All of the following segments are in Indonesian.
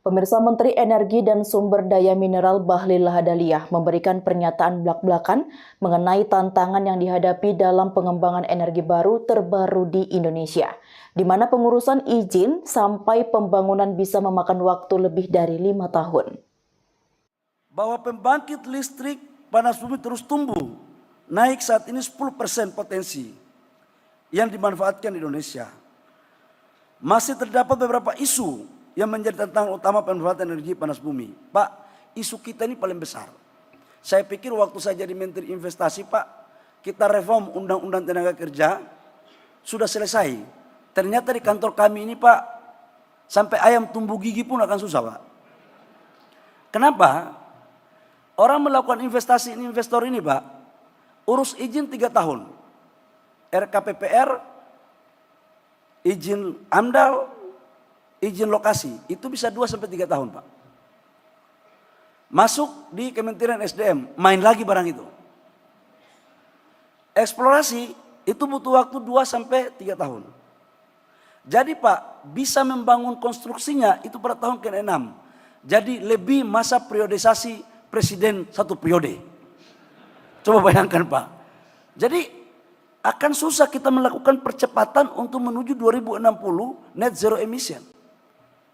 Pemirsa, Menteri Energi dan Sumber Daya Mineral Bahlil Lahadalia memberikan pernyataan blak-blakan mengenai tantangan yang dihadapi dalam pengembangan energi baru terbaru di Indonesia, di mana pengurusan izin sampai pembangunan bisa memakan waktu lebih dari 5 tahun. Bahwa pembangkit listrik panas bumi terus tumbuh, naik saat ini 10% potensi yang dimanfaatkan di Indonesia. Masih terdapat beberapa isu yang menjadi tantangan utama pemanfaatan energi panas bumi. Pak, isu kita ini paling besar. Saya pikir waktu saya jadi Menteri Investasi, Pak, kita reform Undang-Undang Tenaga Kerja, sudah selesai. Ternyata di kantor kami ini, Pak, sampai ayam tumbuh gigi pun akan susah, Pak. Kenapa? Orang melakukan investasi investor ini, Pak, urus izin 3 tahun. RKPPR, izin AMDAL, izin lokasi, itu bisa 2-3 tahun, Pak. Masuk di Kementerian SDM, main lagi barang itu. Eksplorasi, itu butuh waktu 2-3 tahun. Jadi Pak, bisa membangun konstruksinya itu pada tahun ke-6. Jadi lebih masa periodisasi presiden 1 periode. Coba bayangkan Pak. Jadi akan susah kita melakukan percepatan untuk menuju 2060 net zero emission.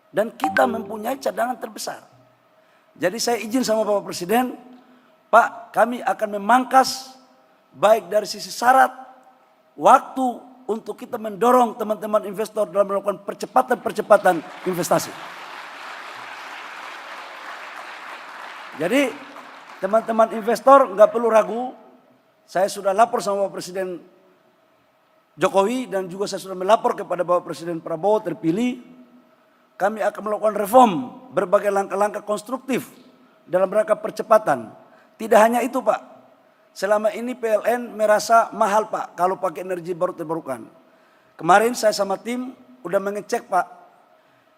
Dan kita mempunyai cadangan terbesar. Jadi saya izin sama Bapak Presiden, Pak, kami akan memangkas baik dari sisi syarat, waktu untuk kita mendorong teman-teman investor dalam melakukan percepatan investasi. Jadi teman-teman investor nggak perlu ragu, saya sudah lapor sama Bapak Presiden Jokowi dan juga saya sudah melapor kepada Bapak Presiden Prabowo terpilih. Kami akan melakukan reform berbagai langkah-langkah konstruktif dalam rangka percepatan. Tidak hanya itu Pak, selama ini PLN merasa mahal Pak kalau pakai energi baru terbarukan. Kemarin saya sama tim udah mengecek Pak,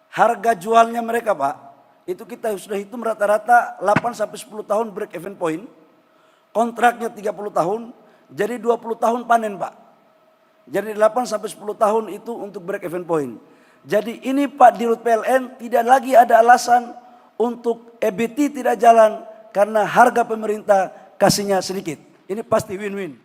harga jualnya mereka Pak, itu kita sudah hitung rata-rata 8-10 tahun break even point, kontraknya 30 tahun, jadi 20 tahun panen Pak. Jadi 8-10 tahun itu untuk break even point. Jadi ini Pak Dirut PLN tidak lagi ada alasan untuk EBT tidak jalan karena harga pemerintah kasihnya sedikit. Ini pasti win-win.